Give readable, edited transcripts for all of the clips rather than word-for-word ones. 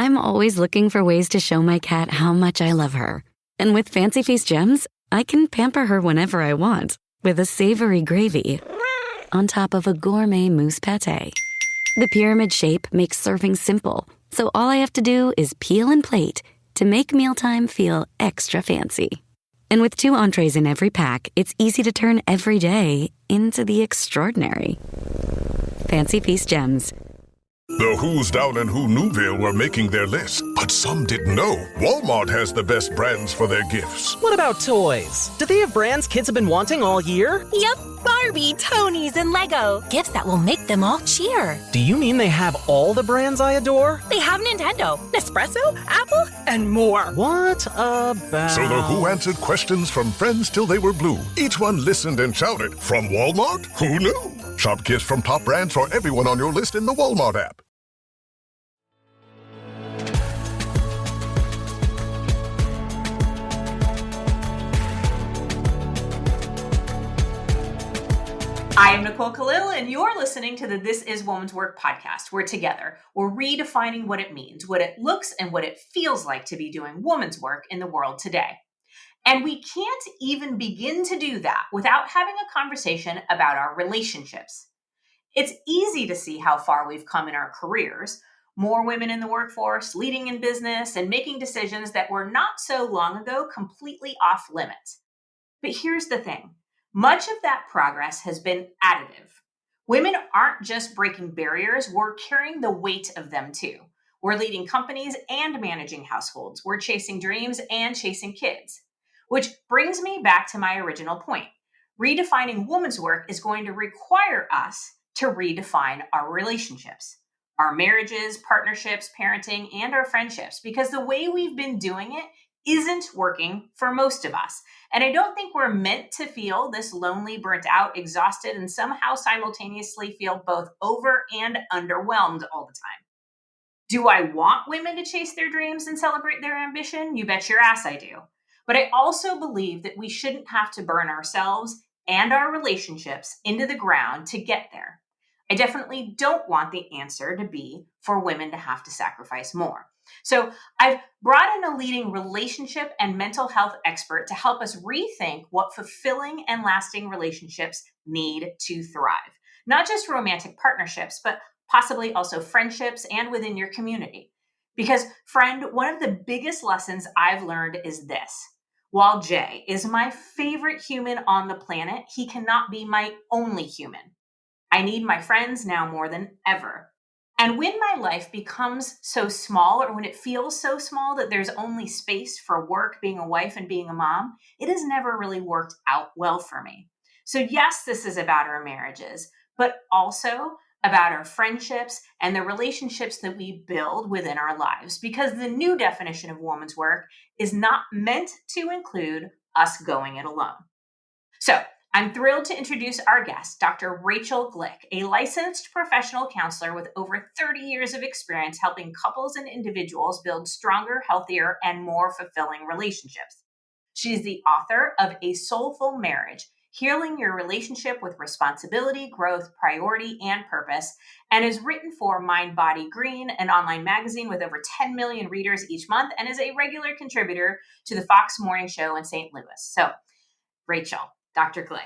I'm always looking for ways to show my cat how much I love her. And with Fancy Feast gems, I can pamper her whenever I want with a savory gravy on top of a gourmet mousse pâté. The pyramid shape makes serving simple, so all I have to do is peel and plate to make mealtime feel extra fancy. And with 2 entrees in every pack, it's easy to turn every day into the extraordinary. Fancy Feast gems. The Who's down in Who Newville were making their list, but some didn't know Walmart has the best brands for their gifts. What about toys? Do they have brands kids have been wanting all year? Yep, Barbie, Tony's, and Lego. Gifts that will make them all cheer. Do you mean they have all the brands I adore? They have Nintendo, Nespresso, Apple, and more. What about... So the Who answered questions from friends till they were blue. Each one listened and shouted, from Walmart? Who knew? Shop gifts from top brands for everyone on your list in the Walmart app. I am Nicole Khalil, and you're listening to the This Is Woman's Work podcast, where together we're redefining what it means, what it looks and what it feels like to be doing woman's work in the world today. And we can't even begin to do that without having a conversation about our relationships. It's easy to see how far we've come in our careers, more women in the workforce, leading in business, and making decisions that were not so long ago completely off limits. But here's the thing. Much of that progress has been additive. Women aren't just breaking barriers, we're carrying the weight of them too. We're leading companies and managing households. We're chasing dreams and chasing kids. Which brings me back to my original point. Redefining woman's work is going to require us to redefine our relationships, our marriages, partnerships, parenting, and our friendships, because the way we've been doing it isn't working for most of us. And I don't think we're meant to feel this lonely, burnt out, exhausted, and somehow simultaneously feel both over and underwhelmed all the time. Do I want women to chase their dreams and celebrate their ambition? You bet your ass I do. But I also believe that we shouldn't have to burn ourselves and our relationships into the ground to get there. I definitely don't want the answer to be for women to have to sacrifice more. So I've brought in a leading relationship and mental health expert to help us rethink what fulfilling and lasting relationships need to thrive. Not just romantic partnerships, but possibly also friendships and within your community. Because, friend, one of the biggest lessons I've learned is this. While Jay is my favorite human on the planet, he cannot be my only human. I need my friends now more than ever. And when my life becomes so small, or when it feels so small that there's only space for work, being a wife, and being a mom, it has never really worked out well for me. So yes, this is about our marriages, but also about our friendships and the relationships that we build within our lives, because the new definition of woman's work is not meant to include us going it alone. So I'm thrilled to introduce our guest, Dr. Rachel Glik, a licensed professional counselor with over 30 years of experience helping couples and individuals build stronger, healthier, and more fulfilling relationships. She's the author of A Soulful Marriage, Healing Your Relationship with Responsibility, Growth, Priority, and Purpose, and is written for MindBodyGreen, an online magazine with over 10 million readers each month, and is a regular contributor to the Fox Morning Show in St. Louis. So, Rachel, Dr. Glik,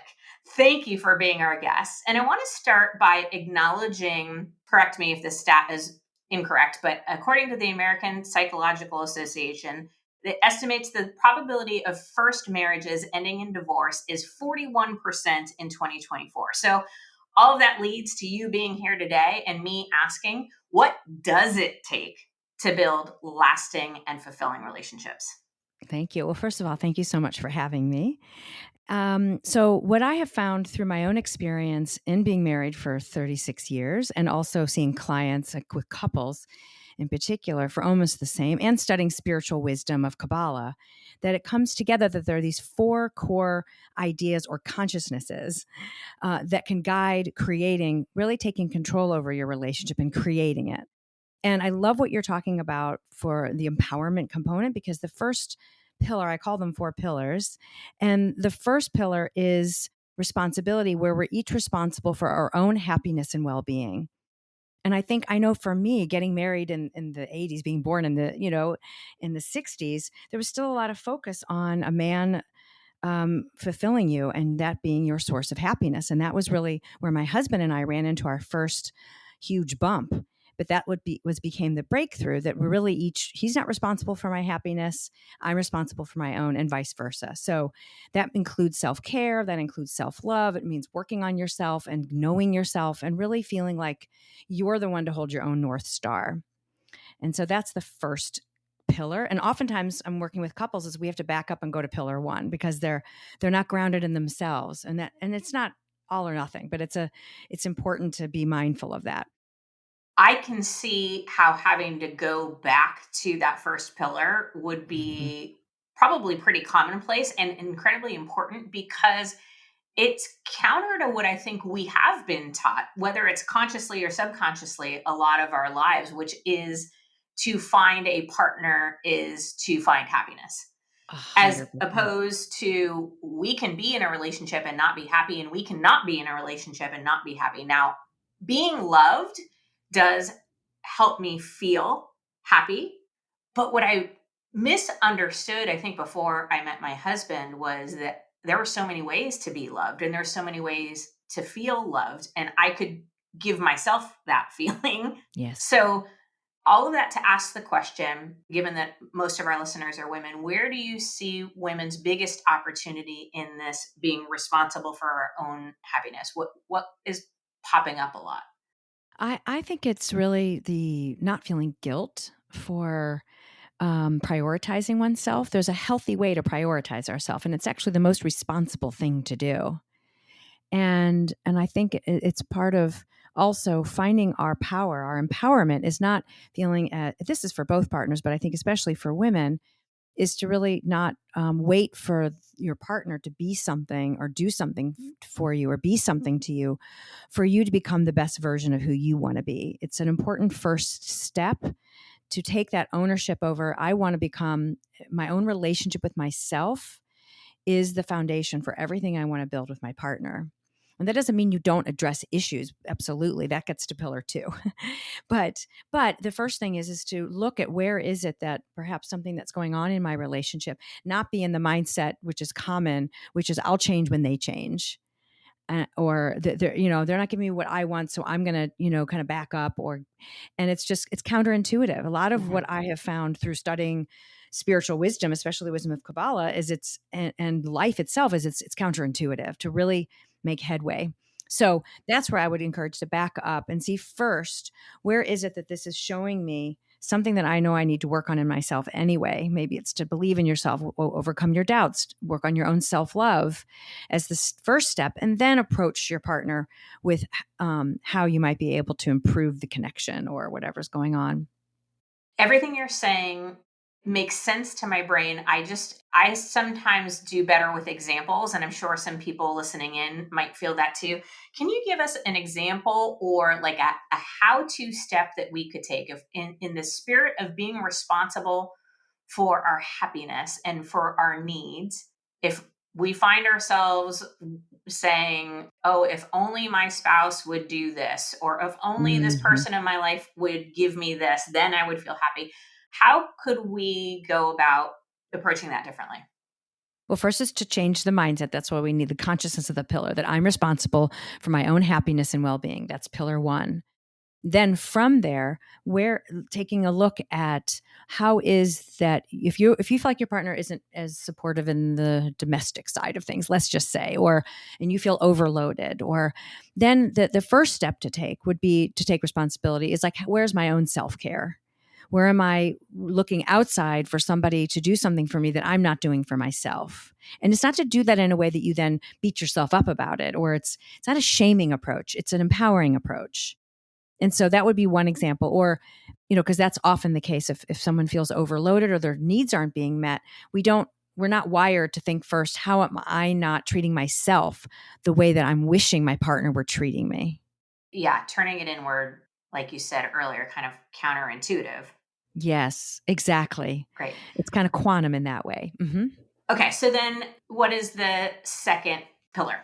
thank you for being our guest. And I want to start by acknowledging, correct me if this stat is incorrect, but according to the American Psychological Association, it estimates the probability of first marriages ending in divorce is 41% in 2024. So all of that leads to you being here today and me asking, what does it take to build lasting and fulfilling relationships? Thank you. Well, first of all, thank you so much for having me. So what I have found through my own experience in being married for 36 years and also seeing clients with couples in particular for almost the same, and studying spiritual wisdom of Kabbalah, that it comes together that there are these 4 core ideas or consciousnesses that can guide creating, really taking control over your relationship and creating it. And I love what you're talking about for the empowerment component, because the first pillar, I call them 4 pillars. And the first pillar is responsibility, where we're each responsible for our own happiness and well-being. And I know for me, getting married in the 80s, being born in the, in the 60s, there was still a lot of focus on a man fulfilling you and that being your source of happiness. And that was really where my husband and I ran into our first huge bump. But that became the breakthrough that we're really he's not responsible for my happiness. I'm responsible for my own, and vice versa. So that includes self-care, that includes self-love. It means working on yourself and knowing yourself and really feeling like you're the one to hold your own North Star. And so that's the first pillar. And oftentimes I'm working with couples is we have to back up and go to pillar one because they're not grounded in themselves. And it's not all or nothing, but it's important to be mindful of that. I can see how having to go back to that first pillar would be probably pretty commonplace and incredibly important, because it's counter to what I think we have been taught, whether it's consciously or subconsciously, a lot of our lives, which is to find a partner is to find happiness. As 100%. opposed to, we can be in a relationship and not be happy, and we cannot be in a relationship and not be happy. Now, being loved does help me feel happy. But what I misunderstood, I think, before I met my husband, was that there were so many ways to be loved and there's so many ways to feel loved. And I could give myself that feeling. Yes. So all of that to ask the question, given that most of our listeners are women, where do you see women's biggest opportunity in this being responsible for our own happiness? What is popping up a lot? I think it's really the not feeling guilt for prioritizing oneself. There's a healthy way to prioritize ourselves, and it's actually the most responsible thing to do. And I think it's part of also finding our power. Our empowerment is not feeling this is for both partners, but I think especially for women, is to really not wait for your partner to be something or do something for you or be something to you for you to become the best version of who you want to be. It's an important first step to take that ownership over. I want to become my own relationship with myself is the foundation for everything I want to build with my partner. And that doesn't mean you don't address issues. Absolutely. That gets to pillar two. but the first thing is to look at where is it that perhaps something that's going on in my relationship, not be in the mindset, which is common, which is I'll change when they change. Or they're not giving me what I want, so I'm going to, kind of back up and it's counterintuitive. A lot of what I have found through studying spiritual wisdom, especially the wisdom of Kabbalah, is and life itself is it's counterintuitive to really make headway. So that's where I would encourage to back up and see first, where is it that this is showing me something that I know I need to work on in myself anyway. Maybe it's to believe in yourself, overcome your doubts, work on your own self-love as the first step, and then approach your partner with how you might be able to improve the connection or whatever's going on. Everything you're saying makes sense to my brain. I sometimes do better with examples, and I'm sure some people listening in might feel that too. Can you give us an example or like a how-to step that we could take if in the spirit of being responsible for our happiness and for our needs? If we find ourselves saying, oh, if only my spouse would do this, or if only this person in my life would give me this, then I would feel happy. How could we go about approaching that differently? Well, first is to change the mindset. That's why we need the consciousness of the pillar, that I'm responsible for my own happiness and well-being. That's pillar one. Then from there, we're taking a look at how is that if you feel like your partner isn't as supportive in the domestic side of things, let's just say, and you feel overloaded, or then the first step to take would be to take responsibility is like, where's my own self-care? Where am I looking outside for somebody to do something for me that I'm not doing for myself? And it's not to do that in a way that you then beat yourself up about it, or it's not a shaming approach. It's an empowering approach. And so that would be one example, or, because that's often the case. If someone feels overloaded or their needs aren't being met, we're not wired to think first, how am I not treating myself the way that I'm wishing my partner were treating me? Yeah, turning it inward, like you said earlier, kind of counterintuitive. Yes, exactly. Great. It's kind of quantum in that way. Mm-hmm. Okay, so then what is the second pillar?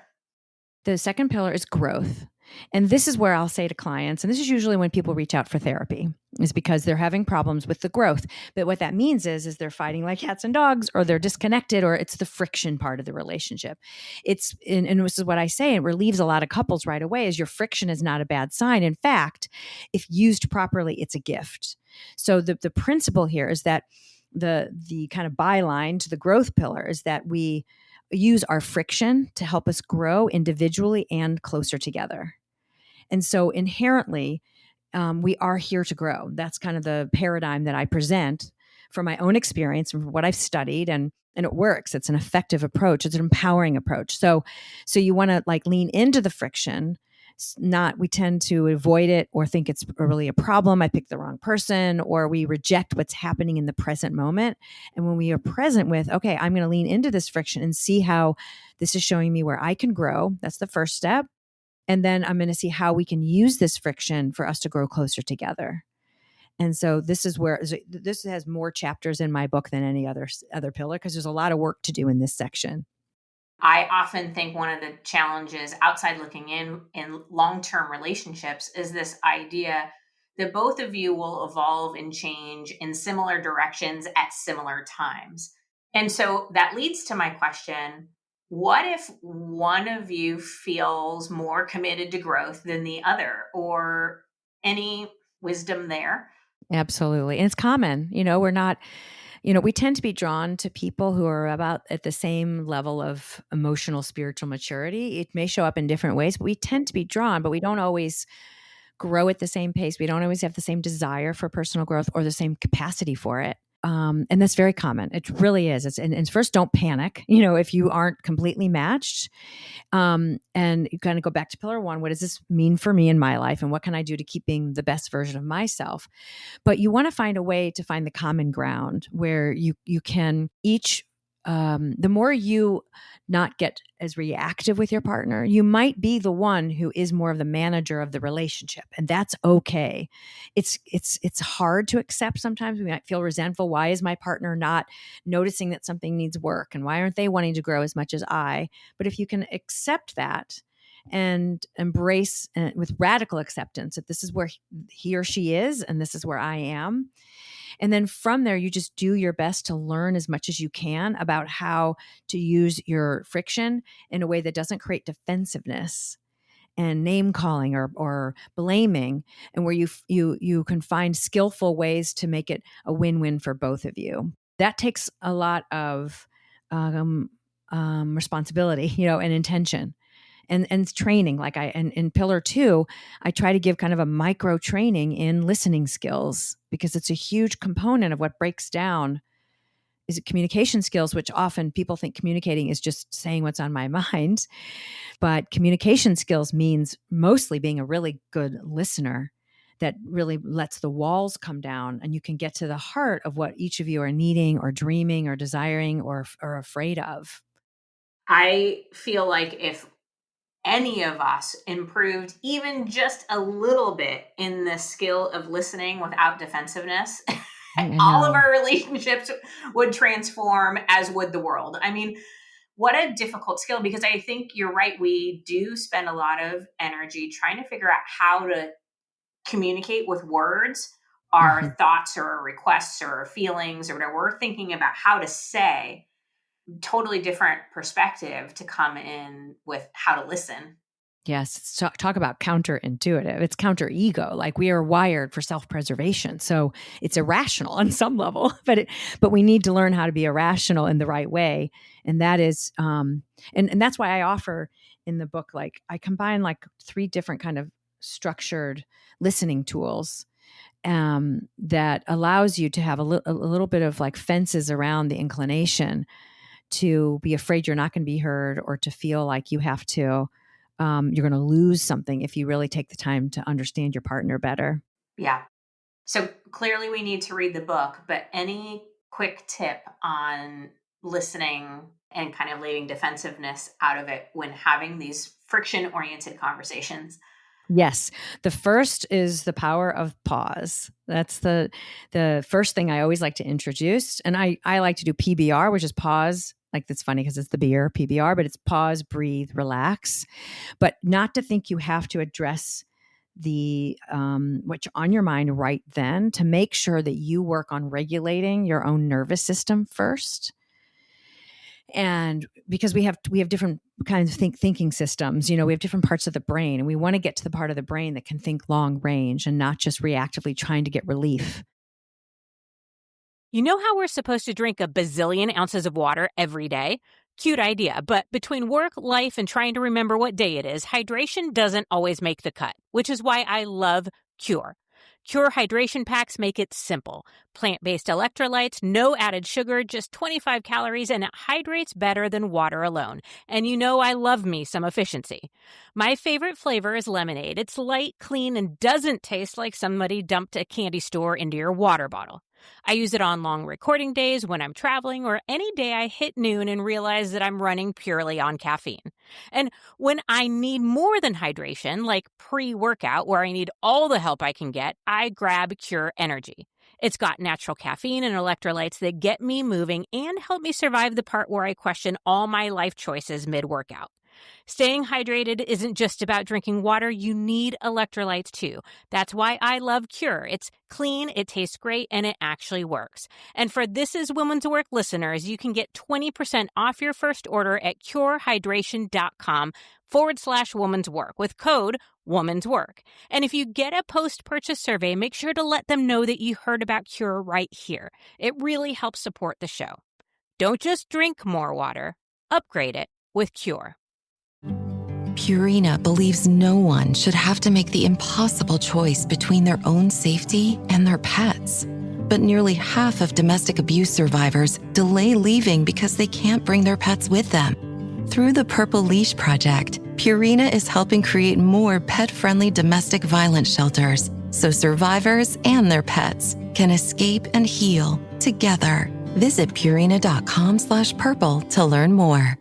The second pillar is growth. And this is where I'll say to clients, and this is usually when people reach out for therapy, is because they're having problems with the growth. But what that means is they're fighting like cats and dogs, or they're disconnected, or it's the friction part of the relationship. And this is what I say, it relieves a lot of couples right away, is your friction is not a bad sign. In fact, if used properly, it's a gift. So the principle here is that the kind of byline to the growth pillar is that we use our friction to help us grow individually and closer together. And so inherently, we are here to grow. That's kind of the paradigm that I present from my own experience and from what I've studied, and it works. It's an effective approach. It's an empowering approach. So you want to like lean into the friction. We tend to avoid it or think it's really a problem. I picked the wrong person, or we reject what's happening in the present moment. And when we are present with, okay, I'm going to lean into this friction and see how this is showing me where I can grow. That's the first step. And then I'm going to see how we can use this friction for us to grow closer together. And so this is where this has more chapters in my book than any other pillar, because there's a lot of work to do in this section. I often think one of the challenges outside looking in long-term relationships is this idea that both of you will evolve and change in similar directions at similar times. And so that leads to my question, what if one of you feels more committed to growth than the other, or any wisdom there? Absolutely. And it's common, we're not, we tend to be drawn to people who are about at the same level of emotional, spiritual maturity. It may show up in different ways, but we tend to be drawn, but we don't always grow at the same pace. We don't always have the same desire for personal growth or the same capacity for it. And that's very common. It really is. And first, don't panic, if you aren't completely matched. And you kind of go back to pillar one. What does this mean for me in my life? And what can I do to keep being the best version of myself? But you want to find a way to find the common ground where you can each, the more you not get as reactive with your partner, you might be the one who is more of the manager of the relationship. And that's okay. It's hard to accept. Sometimes we might feel resentful. Why is my partner not noticing that something needs work? And why aren't they wanting to grow as much as I? But if you can accept that and embrace with radical acceptance that this is where he or she is and this is where I am. And then from there, you just do your best to learn as much as you can about how to use your friction in a way that doesn't create defensiveness and name calling or blaming, and where you can find skillful ways to make it a win-win for both of you. That takes a lot of responsibility, and intention. And training, like in pillar 2, I try to give kind of a micro training in listening skills, because it's a huge component of what breaks down is it communication skills, which often people think communicating is just saying what's on my mind. But communication skills means mostly being a really good listener that really lets the walls come down and you can get to the heart of what each of you are needing or dreaming or desiring or afraid of. I feel like if any of us improved even just a little bit in the skill of listening without defensiveness, all of our relationships would transform, as would the world. I mean, what a difficult skill, because I think you're right. We do spend a lot of energy trying to figure out how to communicate with words our thoughts or our requests or our feelings or whatever. We're thinking about how to say. Totally different perspective to come in with how to listen. Yes. Talk about counterintuitive. It's counter ego. Like we are wired for self-preservation. So it's irrational on some level, but we need to learn how to be irrational in the right way. And that is, and that's why I offer in the book, like I combine like 3 different kind of structured listening tools that allows you to have a little bit of like fences around the inclination to be afraid you're not going to be heard, or to feel like you have to, you're going to lose something if you really take the time to understand your partner better. Yeah. So clearly we need to read the book, but any quick tip on listening and kind of leaving defensiveness out of it when having these friction-oriented conversations? Yes. The first is the power of pause. That's the first thing I always like to introduce. And I like to do PBR, which is pause, Like, that's funny because it's the beer, PBR, but it's pause, breathe, relax. But not to think you have to address the what's on your mind right then, to make sure that you work on regulating your own nervous system first. And because we have different kinds of thinking systems, we have different parts of the brain, and we want to get to the part of the brain that can think long range and not just reactively trying to get relief. You know how we're supposed to drink a bazillion ounces of water every day? Cute idea, but between work, life, and trying to remember what day it is, hydration doesn't always make the cut, which is why I love Cure. Cure hydration packs make it simple. Plant-based electrolytes, no added sugar, just 25 calories, and it hydrates better than water alone. And you know I love me some efficiency. My favorite flavor is lemonade. It's light, clean, and doesn't taste like somebody dumped a candy store into your water bottle. I use it on long recording days, when I'm traveling, or any day I hit noon and realize that I'm running purely on caffeine. And when I need more than hydration, like pre-workout where I need all the help I can get, I grab Cure Energy. It's got natural caffeine and electrolytes that get me moving and help me survive the part where I question all my life choices mid-workout. Staying hydrated isn't just about drinking water. You need electrolytes too. That's why I love Cure. It's clean, it tastes great, and it actually works. And for This Is Women's Work listeners, you can get 20% off your first order at curehydration.com/woman's work with code Woman's Work. And if you get a post-purchase survey, make sure to let them know that you heard about Cure right here. It really helps support the show. Don't just drink more water. Upgrade it with Cure. Purina believes no one should have to make the impossible choice between their own safety and their pets. But nearly half of domestic abuse survivors delay leaving because they can't bring their pets with them. Through the Purple Leash Project, Purina is helping create more pet-friendly domestic violence shelters so survivors and their pets can escape and heal together. Visit Purina.com/purple to learn more.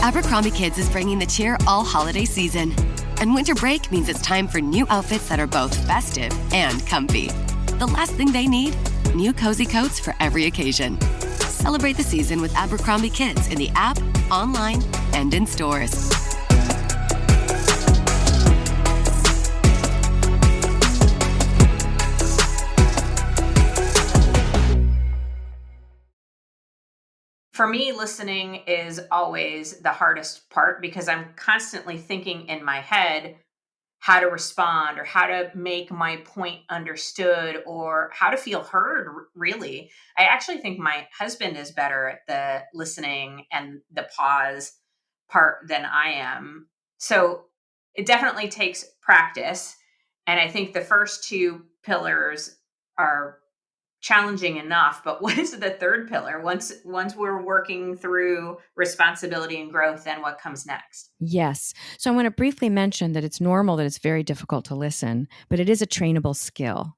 Abercrombie Kids is bringing the cheer all holiday season. And winter break means it's time for new outfits that are both festive and comfy. The last thing they need? New cozy coats for every occasion. Celebrate the season with Abercrombie Kids in the app, online, and in stores. For me, listening is always the hardest part because I'm constantly thinking in my head how to respond or how to make my point understood or how to feel heard, really. I actually think my husband is better at the listening and the pause part than I am. So it definitely takes practice. And I think the first two pillars are challenging enough, but what is the third pillar? Once we're working through responsibility and growth, then what comes next? Yes. So I want to briefly mention that it's normal that it's very difficult to listen, but it is a trainable skill.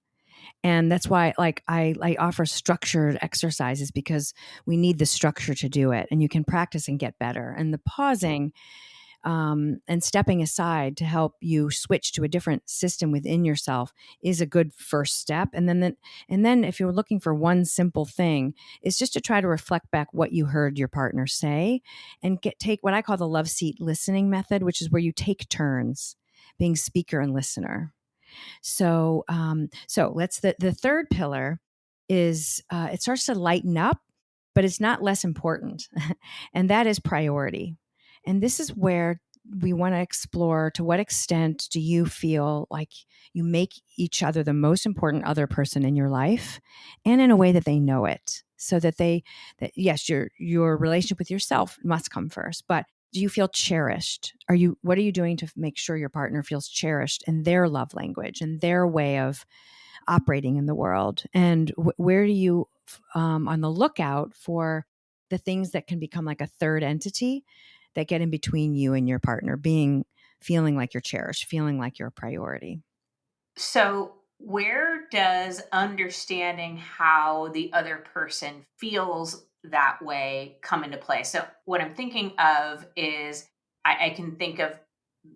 And that's why I offer structured exercises, because we need the structure to do it, and you can practice and get better. And the pausing and stepping aside to help you switch to a different system within yourself is a good first step. And then if you're looking for one simple thing, it's just to try to reflect back what you heard your partner say and take what I call the love seat listening method, which is where you take turns being speaker and listener. So the third pillar is it starts to lighten up, but it's not less important, and that is priority. And this is where we want to explore, to what extent do you feel like you make each other the most important other person in your life, and in a way that they know it, so that yes, your relationship with yourself must come first, but do you feel cherished? What are you doing to make sure your partner feels cherished in their love language and their way of operating in the world? And where do you on the lookout for the things that can become like a third entity that get in between you and your partner, feeling like you're cherished, feeling like you're a priority? So where does understanding how the other person feels that way come into play? So what I'm thinking of is I can think of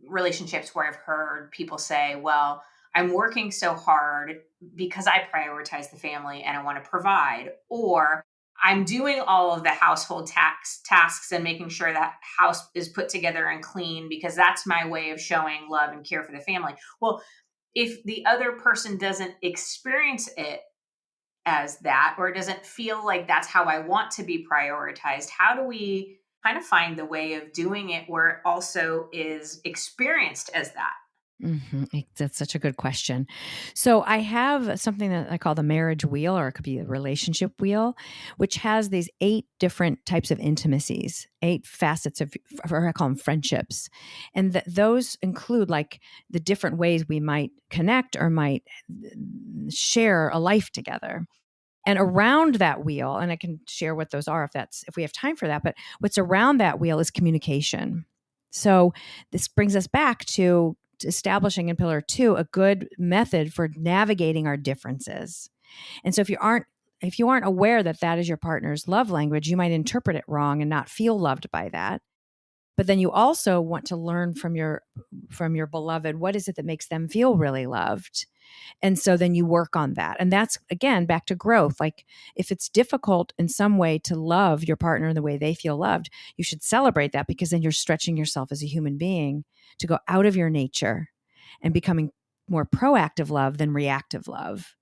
relationships where I've heard people say, well, I'm working so hard because I prioritize the family and I want to provide, or I'm doing all of the household tasks and making sure that house is put together and clean because that's my way of showing love and care for the family. Well, if the other person doesn't experience it as that, or it doesn't feel like that's how I want to be prioritized, how do we kind of find the way of doing it where it also is experienced as that? That's such a good question. So I have something that I call the marriage wheel, or it could be a relationship wheel, which has these 8 different types of intimacies, 8 facets of, or I call them friendships. And those include like the different ways we might connect or might share a life together. And around that wheel, and I can share what those are if we have time for that, but what's around that wheel is communication. So this brings us back to establishing in pillar 2 a good method for navigating our differences. And so if you aren't aware that that is your partner's love language, you might interpret it wrong and not feel loved by that. But then you also want to learn from your beloved, what is it that makes them feel really loved? And so then you work on that. And that's, again, back to growth. Like if it's difficult in some way to love your partner in the way they feel loved, you should celebrate that, because then you're stretching yourself as a human being to go out of your nature and becoming more proactive love than reactive love.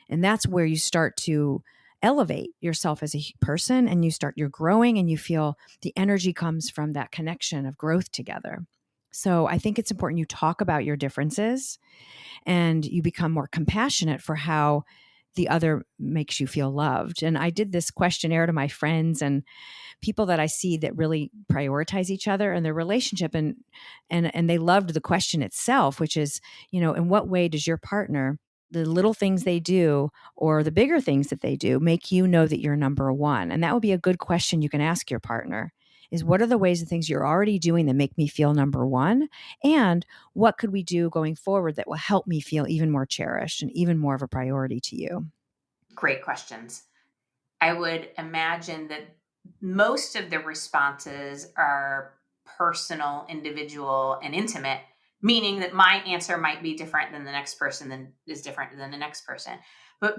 And that's where you start to elevate yourself as a person, and you're growing, and you feel the energy comes from that connection of growth together. So I think it's important you talk about your differences and you become more compassionate for how the other makes you feel loved. And I did this questionnaire to my friends and people that I see that really prioritize each other and their relationship, and they loved the question itself, which is, in what way does your partner, the little things they do or the bigger things that they do, make you know that you're number one? And that would be a good question you can ask your partner, is what are the ways and things you're already doing that make me feel number one? And what could we do going forward that will help me feel even more cherished and even more of a priority to you? Great questions. I would imagine that most of the responses are personal, individual, and intimate, meaning that my answer might be different than the next person, than is different than the next person. But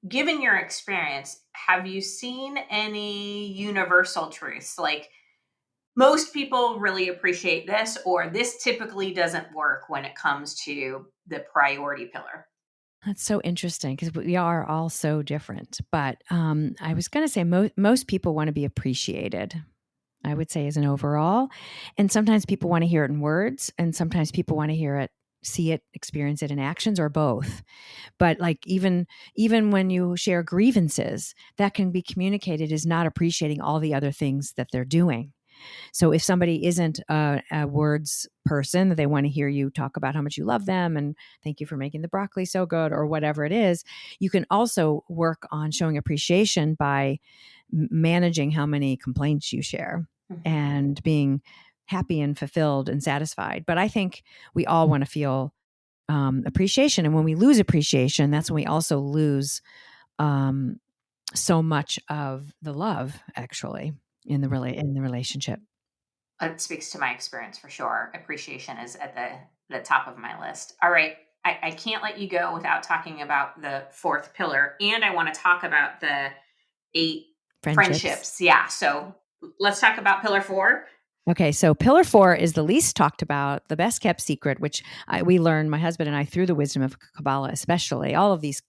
given your experience, have you seen any universal truths? Like most people really appreciate this, or this typically doesn't work when it comes to the priority pillar? That's so interesting, because we are all so different. But I was going to say most people want to be appreciated, I would say, as an overall. And sometimes people want to hear it in words, and sometimes people want to hear it, see it, experience it in actions, or both. But like even when you share grievances, that can be communicated as not appreciating all the other things that they're doing. So if somebody isn't a words person, that they want to hear you talk about how much you love them and thank you for making the broccoli so good, or whatever it is, you can also work on showing appreciation by managing how many complaints you share and being happy and fulfilled and satisfied. But I think we all want to feel appreciation. And when we lose appreciation, that's when we also lose so much of the love, actually, in the relationship. It speaks to my experience for sure. Appreciation is at the top of my list. All right. I can't let you go without talking about the 4th pillar. And I want to talk about the 8 friendships. Yeah. So let's talk about pillar 4. Okay, so pillar 4 is the least talked about, the best kept secret, which we learned, my husband and I, through the wisdom of Kabbalah especially. All of these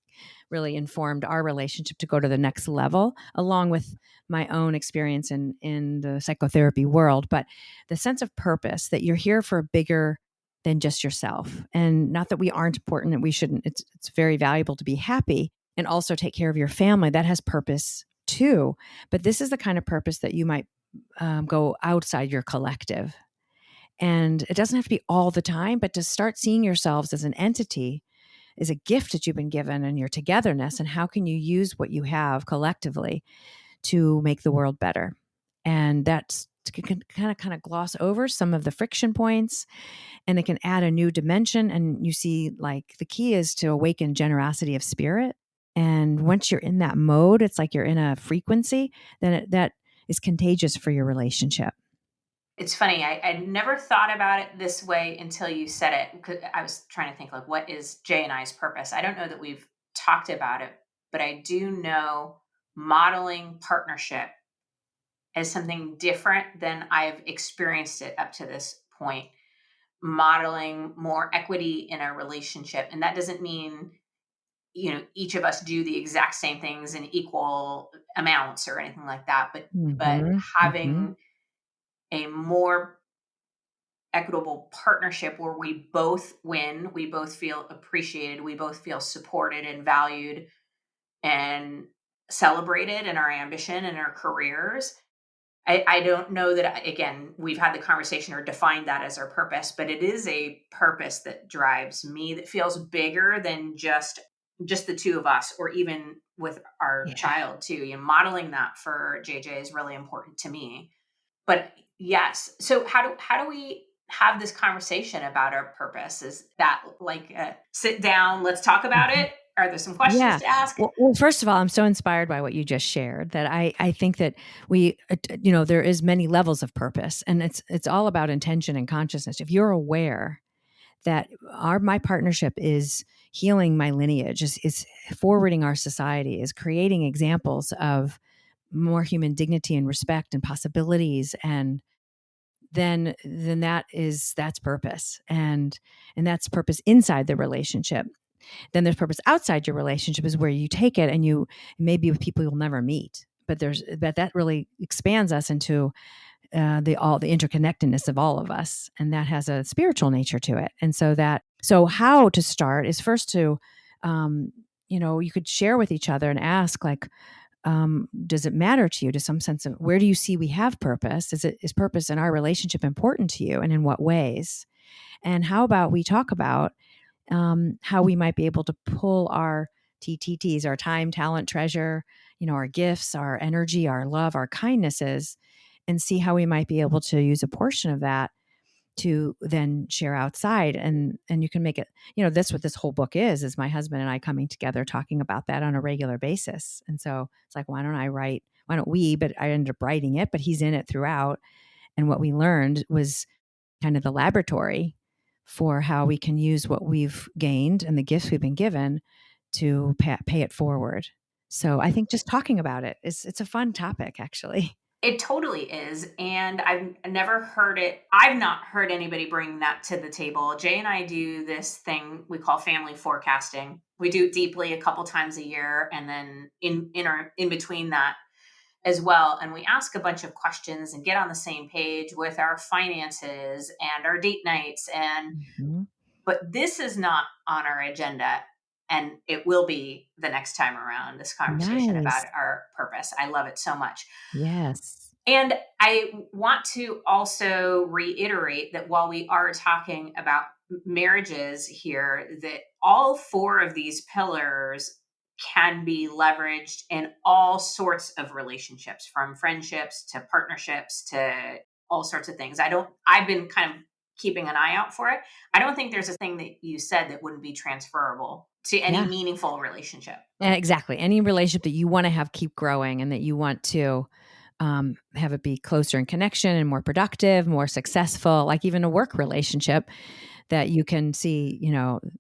really informed our relationship to go to the next level, along with my own experience in the psychotherapy world. But the sense of purpose, that you're here for bigger than just yourself. And not that we aren't important and we shouldn't. It's very valuable to be happy and also take care of your family. That has purpose too. But this is the kind of purpose that you might go outside your collective. And it doesn't have to be all the time, but to start seeing yourselves as an entity is a gift that you've been given, and your togetherness, and how can you use what you have collectively to make the world better. And that's can kind of gloss over some of the friction points, and it can add a new dimension. And you see, like, the key is to awaken generosity of spirit. And once you're in that mode, it's like you're in a frequency, then that is contagious for your relationship. It's funny. I never thought about it this way until you said it. Because I was trying to think, like, what is Jay and I's purpose? I don't know that we've talked about it, but I do know modeling partnership as something different than I've experienced it up to this point, modeling more equity in our relationship. And that doesn't mean, each of us do the exact same things in equal amounts or anything like that, but Mm-hmm. Mm-hmm. having a more equitable partnership where we both win, we both feel appreciated, we both feel supported and valued and celebrated in our ambition and our careers. I don't know that, again, we've had the conversation or defined that as our purpose, but it is a purpose that drives me, that feels bigger than just the two of us, or even with our Yeah. child too. Modeling that for JJ is really important to me. But yes, so how do we have this conversation about our purpose? Is that like a sit down, let's talk about Mhm. it? Are there some questions Yeah. to ask? Well, first of all, I'm so inspired by what you just shared that I think that there is many levels of purpose, and it's all about intention and consciousness. If you're aware that my partnership is healing my lineage, is forwarding our society, is creating examples of more human dignity and respect and possibilities, and then that's purpose, and that's purpose inside the relationship. Then there's purpose outside your relationship, is where you take it and you maybe with people you'll never meet, but that really expands us into the interconnectedness of all of us, and that has a spiritual nature to it. And so how to start is first to you could share with each other and ask, like, does it matter to you, to some sense of where do you see we have purpose? Is purpose in our relationship important to you, and in what ways? And how about we talk about how we might be able to pull our TTTs, our time, talent, treasure, our gifts, our energy, our love, our kindnesses, and see how we might be able to use a portion of that to then share outside. And you can make it, that's what this whole book is my husband and I coming together, talking about that on a regular basis. And so it's like, why don't we, but I ended up writing it, but he's in it throughout. And what we learned was kind of the laboratory for how we can use what we've gained and the gifts we've been given to pay it forward. So I think just talking about it's a fun topic, actually. It totally is. And I've not heard anybody bring that to the table. Jay and I do this thing we call family forecasting. We do it deeply a couple times a year, and then in between that as well. And we ask a bunch of questions and get on the same page with our finances and our date nights. Mm-hmm. But this is not on our agenda. And it will be the next time around, this conversation about Nice. our purpose. I love it so much. Yes. And I want to also reiterate that while we are talking about marriages here, that all four of these pillars can be leveraged in all sorts of relationships, from friendships to partnerships to all sorts of things. I've been kind of keeping an eye out for it. I don't think there's a thing that you said that wouldn't be transferable to any Yeah. meaningful relationship. Exactly. Any relationship that you want to have keep growing, and that you want to have it be closer in connection and more productive, more successful, like even a work relationship, that you can see,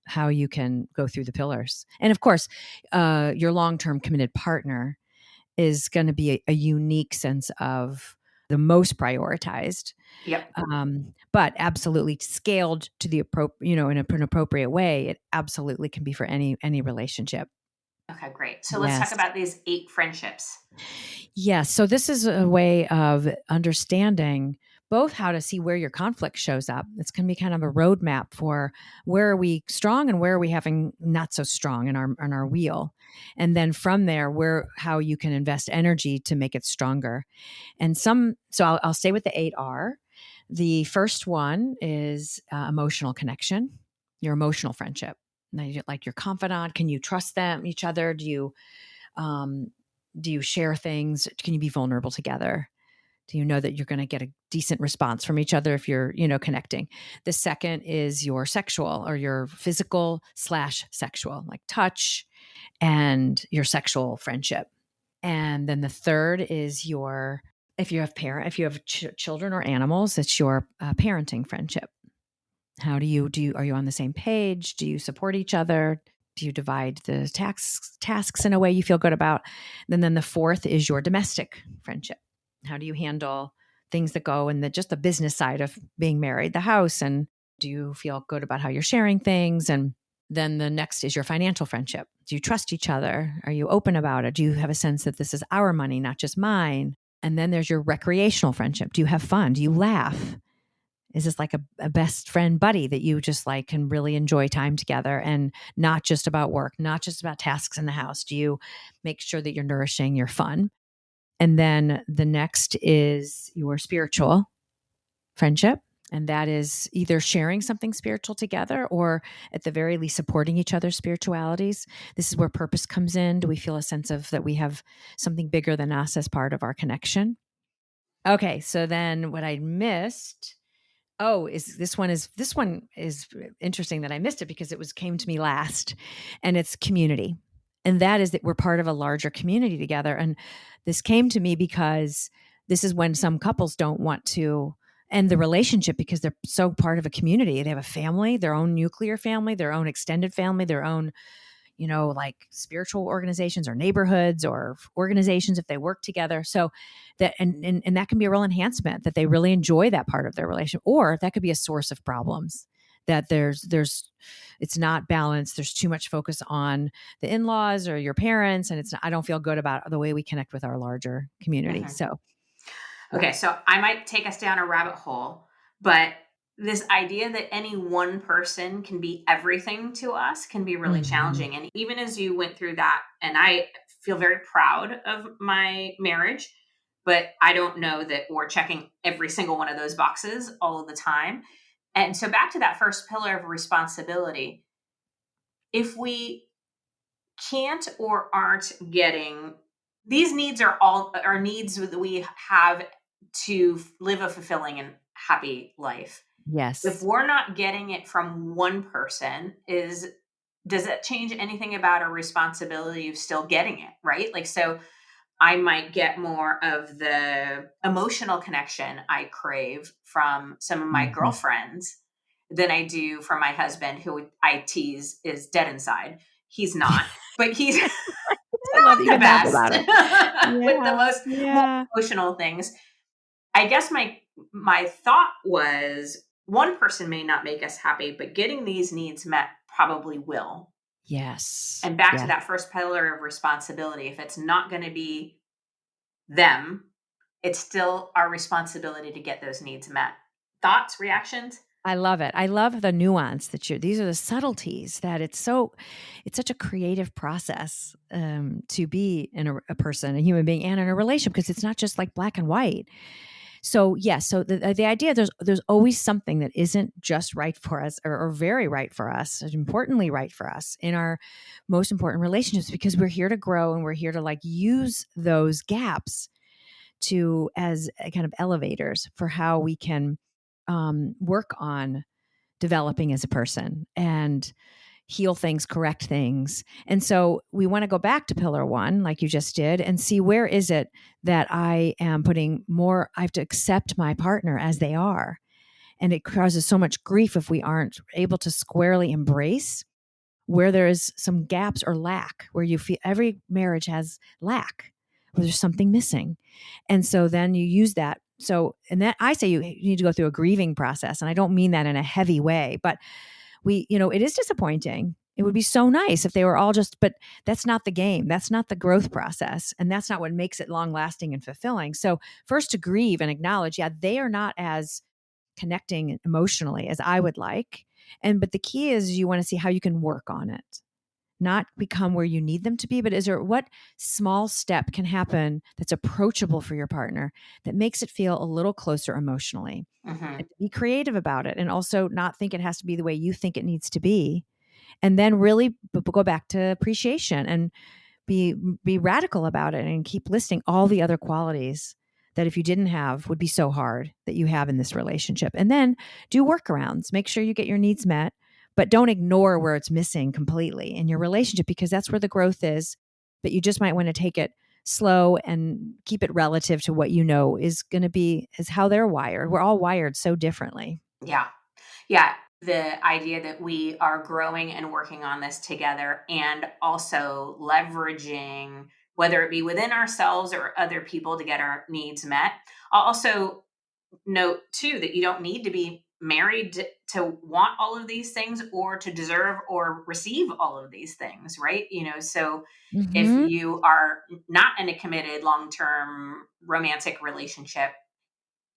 how you can go through the pillars. And of course, your long-term committed partner is going to be a unique sense of the most prioritized, Yep. but absolutely scaled to the appropriate, in an appropriate way. It absolutely can be for any relationship. Okay, great. So let's talk Yes. about these 8 friendships. Yes. So this is a way of understanding both how to see where your conflict shows up. It's going to be kind of a roadmap for where are we strong and where are we having not so strong in our wheel. And then from there, how you can invest energy to make it stronger. And so I'll stay with the 8R. The first one is emotional connection, your emotional friendship. Now, like your confidant, can you trust each other? Um, do you share things? Can you be vulnerable together? Do you know that you're going to get a decent response from each other if you're, connecting? The second is your sexual or your physical/sexual, like touch and your sexual friendship. And then the third is if you have children or animals, it's your parenting friendship. How are you on the same page? Do you support each other? Do you divide the tasks in a way you feel good about? And then the fourth is your domestic friendship. How do you handle things that go in just the business side of being married, the house, and do you feel good about how you're sharing things? And then the next is your financial friendship. Do you trust each other? Are you open about it? Do you have a sense that this is our money, not just mine? And then there's your recreational friendship. Do you have fun? Do you laugh? Is this like a best friend buddy that you just like can really enjoy time together and not just about work, not just about tasks in the house? Do you make sure that you're nourishing your fun? And then the next is your spiritual friendship. And that is either sharing something spiritual together or at the very least supporting each other's spiritualities. This is where purpose comes in. Do we feel a sense of that we have something bigger than us as part of our connection? Okay, so then what I missed, this one is interesting that I missed it because came to me last, and it's community. And that is that we're part of a larger community together. And this came to me because this is when some couples don't want to end the relationship because they're so part of a community. They have a family, their own nuclear family, their own extended family, their own, like spiritual organizations or neighborhoods or organizations if they work together. So that, and that can be a real enhancement that they really enjoy that part of their relationship, or that could be a source of problems that it's not balanced. There's too much focus on the in-laws or your parents. And I don't feel good about the way we connect with our larger community. Mhm. So. Okay, so I might take us down a rabbit hole, but this idea that any one person can be everything to us can be really challenging. And even as you went through that, and I feel very proud of my marriage, but I don't know that we're checking every single one of those boxes all of the time. And so back to that first pillar of responsibility, if we can't or aren't getting these needs are needs that we have to live a fulfilling and happy life. Yes. If we're not getting it from one person, does that change anything about our responsibility of still getting it, right? Like, so I might get more of the emotional connection I crave from some of my girlfriends than I do from my husband, who I tease is dead inside. He's not, but he's I love that you the can laugh best about it. with the most Yeah. emotional things. I guess my thought was one person may not make us happy, but getting these needs met probably will. Yes. And back to that first pillar of responsibility, if it's not going to be them, it's still our responsibility to get those needs met. Thoughts, reactions? I love it. I love the nuance these are the subtleties that it's such a creative process to be in a person, a human being, and in a relationship, because it's not just like black and white. So yes, so the idea there's always something that isn't just right for us or very right for us, importantly right for us in our most important relationships, because we're here to grow and we're here to like use those gaps as a kind of elevators for how we can work on developing as a person and heal things, correct things. And so we want to go back to pillar one, like you just did, and see where is it that I am I have to accept my partner as they are. And it causes so much grief if we aren't able to squarely embrace where there is some gaps or lack, where you feel every marriage has lack, where there's something missing. And so then you use that. So, and that I say you need to go through a grieving process. And I don't mean that in a heavy way, but it is disappointing. It would be so nice if they were all but that's not the game. That's not the growth process. And that's not what makes it long lasting and fulfilling. So first to grieve and acknowledge, they are not as connecting emotionally as I would like. But the key is you want to see how you can work on it, not become where you need them to be, but what small step can happen that's approachable for your partner that makes it feel a little closer emotionally. Mm-hmm. And be creative about it, and also not think it has to be the way you think it needs to be. And then really go back to appreciation and be radical about it and keep listing all the other qualities that if you didn't have would be so hard that you have in this relationship. And then do workarounds, make sure you get your needs met, but don't ignore where it's missing completely in your relationship, because that's where the growth is. But you just might want to take it slow and keep it relative to what is going to be, is how they're wired. We're all wired so differently. Yeah. Yeah. the idea that we are growing and working on this together, and also leveraging, whether it be within ourselves or other people, to get our needs met. I'll also note too that you don't need to be married to want all of these things or to deserve or receive all of these things, right? So if Hmm. you are not in a committed long-term romantic relationship,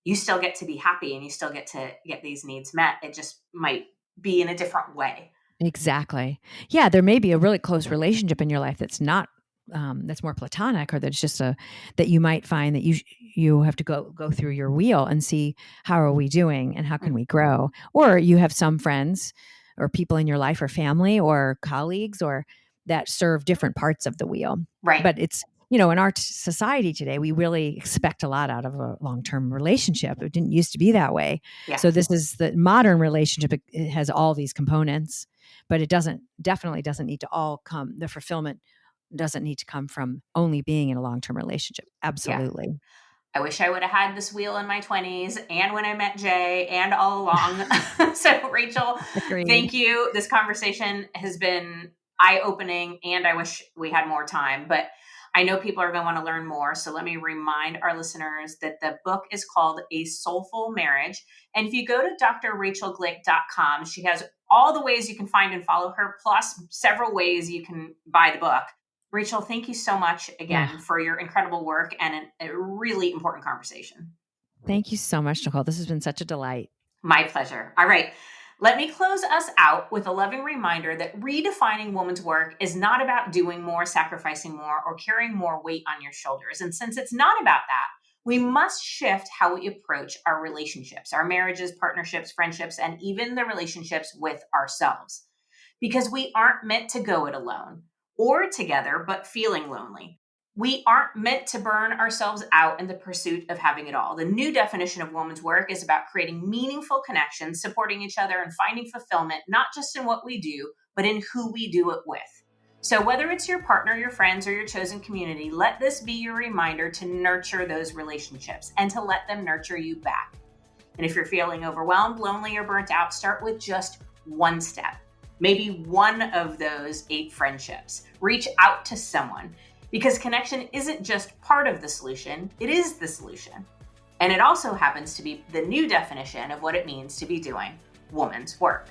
you still get to be happy and you still get to get these needs met. It just might be in a different way. Exactly. Yeah, there may be a really close relationship in your life that's not that's more platonic, or that's just that you might find that you have to go through your wheel and see how are we doing and how can we grow. Or you have some friends or people in your life or family or colleagues or that serve different parts of the wheel. Right. But it's in our society today, we really expect a lot out of a long-term relationship. It didn't used to be that way. Yeah. So this is the modern relationship. It has all these components, but it definitely doesn't need to all come, the fulfillment doesn't need to come from only being in a long-term relationship. Yeah. Absolutely. I wish I would have had this wheel in my 20s and when I met Jay and all along. So, Rachel, thank Agreed. you. This conversation has been eye-opening, and I wish we had more time, but I know people are going to want to learn more. So let me remind our listeners that the book is called A Soulful Marriage. And if you go to drrachelglik.com, she has all the ways you can find and follow her, plus several ways you can buy the book. Rachel, thank you so much again for your incredible work and a really important conversation. Thank you so much, Nicole. This has been such a delight. My pleasure. All right. Let me close us out with a loving reminder that redefining woman's work is not about doing more, sacrificing more, or carrying more weight on your shoulders. And since it's not about that, we must shift how we approach our relationships, our marriages, partnerships, friendships, and even the relationships with ourselves. Because we aren't meant to go it alone or together, but feeling lonely. We aren't meant to burn ourselves out in the pursuit of having it all. The new definition of woman's work is about creating meaningful connections, supporting each other, and finding fulfillment, not just in what we do, but in who we do it with. So whether it's your partner, your friends, or your chosen community, let this be your reminder to nurture those relationships and to let them nurture you back. And if you're feeling overwhelmed, lonely, or burnt out, start with just one step. Maybe one of those 8 friendships. Reach out to someone, because connection isn't just part of the solution, it is the solution. And it also happens to be the new definition of what it means to be doing woman's work.